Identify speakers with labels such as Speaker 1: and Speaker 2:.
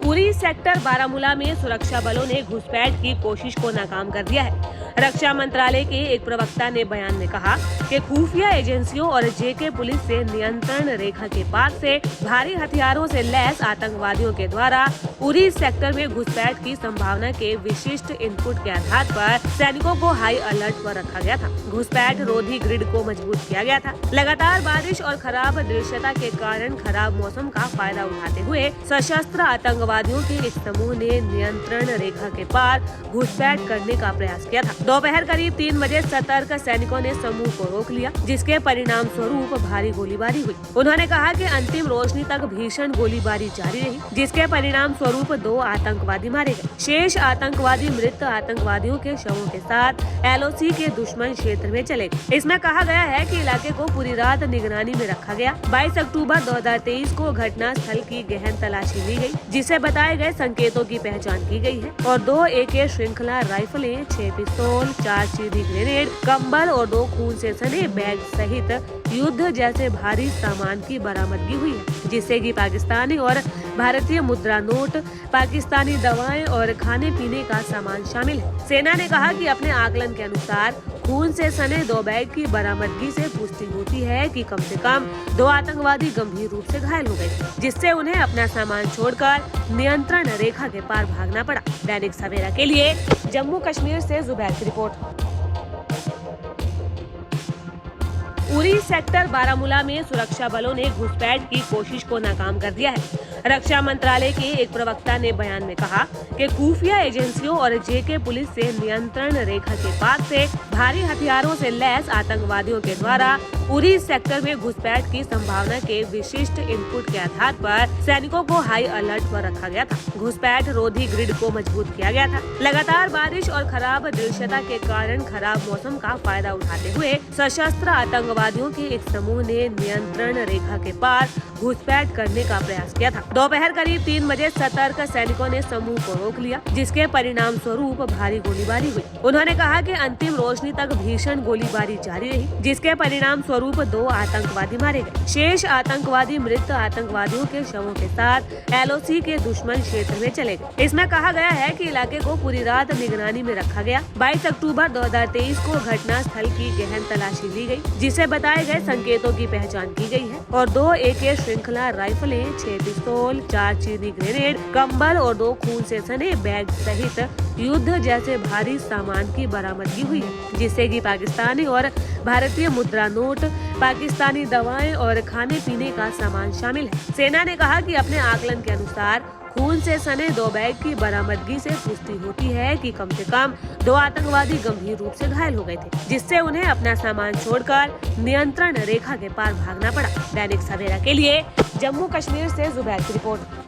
Speaker 1: Uri sector Baramulla में सुरक्षा बलों ने घुसपैठ की कोशिश को नाकाम कर दिया है। रक्षा मंत्रालय के एक प्रवक्ता ने बयान में कहा कि खुफिया एजेंसियों और जेके पुलिस से नियंत्रण रेखा के पार से भारी हथियारों से लैस आतंकवादियों के द्वारा उरी सेक्टर में घुसपैठ की संभावना के विशिष्ट इनपुट के आधार पर सैनिकों को हाई अलर्ट पर रखा गया था। घुसपैठ रोधी ग्रिड को मजबूत किया गया था। लगातार बारिश और खराब दृश्यता के कारण खराब मौसम का फायदा उठाते हुए सशस्त्र आतंकवादियों के एक समूह ने नियंत्रण रेखा के पार घुसपैठ करने का प्रयास किया था। दोपहर करीब 3 बजे सतर्क सैनिकों ने समूह को रोक लिया, जिसके परिणाम स्वरूप भारी गोलीबारी हुई। उन्होंने कहा कि अंतिम रोशनी तक भीषण गोलीबारी जारी रही, जिसके परिणाम स्वरूप 2 आतंकवादी मारे गए। शेष आतंकवादी मृत आतंकवादियों के शवों के साथ LOC के दुश्मन क्षेत्र में चले गए। इसमें कहा गया है कि इलाके को पूरी रात निगरानी में रखा गया। 22 अक्टूबर 2023 को घटना स्थल की गहन तलाशी ली गई, जिसे बताए गए संकेतों की पहचान की गई है और 2 AK श्रृंखला राइफलें, 6 पिस्तौल, 4 चीनी ग्रेनेड, कंबल और 2 खून से सने बैग सहित युद्ध जैसे भारी सामान की बरामदगी हुई है, जिससे कि पाकिस्तानी और भारतीय मुद्रा नोट, पाकिस्तानी दवाएं और खाने पीने का सामान शामिल है। सेना ने कहा कि अपने आकलन के अनुसार खून से सने 2 बैग की बरामदगी से पुष्टि होती है कि कम से कम 2 आतंकवादी गंभीर रूप से घायल हो गए, जिससे उन्हें अपना सामान छोड़कर नियंत्रण रेखा के पार भागना पड़ा। दैनिक सवेरा के लिए जम्मू कश्मीर से जुबैर की रिपोर्ट। उरी सेक्टर बारामूला में सुरक्षा बलों ने घुसपैठ की कोशिश को नाकाम कर दिया है। रक्षा मंत्रालय के एक प्रवक्ता ने बयान में कहा कि खुफिया एजेंसियों और जेके पुलिस से नियंत्रण रेखा के पार से भारी हथियारों से लैस आतंकवादियों के द्वारा उरी सेक्टर में घुसपैठ की संभावना के विशिष्ट इनपुट के आधार पर सैनिकों को हाई अलर्ट पर रखा गया था। घुसपैठ रोधी ग्रिड को मजबूत किया गया था। लगातार बारिश और खराब दृश्यता के कारण खराब मौसम का फायदा उठाते हुए सशस्त्र आतंकवादियों के एक समूह ने नियंत्रण रेखा के पार घुसपैठ करने का प्रयास किया था। दोपहर करीब 3 बजे सतर्क सैनिकों ने समूह को रोक लिया, जिसके परिणाम स्वरूप भारी गोलीबारी हुई। उन्होंने कहा कि अंतिम रोशनी तक भीषण गोलीबारी जारी रही, जिसके परिणाम स्वरूप 2 आतंकवादी मारे गए। शेष आतंकवादी मृत आतंकवादियों के शवों के साथ LOC के दुश्मन क्षेत्र में चले गए। इसमें कहा गया है कि इलाके को पूरी रात निगरानी में रखा गया। 22 अक्टूबर 2023 को घटना स्थल की गहन तलाशी ली गई, जिसे बताए गए संकेतों की पहचान की गई है और 2 AK श्रृंखला राइफलें, 6 पिस्तौल, 4 चीनी ग्रेनेड, कंबल और 2 खून से सने बैग सहित युद्ध जैसे भारी सामान की बरामदगी हुई है, जिससे कि पाकिस्तानी और भारतीय मुद्रा नोट, पाकिस्तानी दवाएं और खाने पीने का सामान शामिल है। सेना ने कहा कि अपने आकलन के अनुसार खून से सने 2 बैग की बरामदगी से पुष्टि होती है कि कम से कम 2 आतंकवादी गंभीर रूप से घायल हो गए थे, जिससे उन्हें अपना सामान छोड़कर नियंत्रण रेखा के पार भागना पड़ा। दैनिक सवेरा के लिए जम्मू कश्मीर से जुबैर की रिपोर्ट।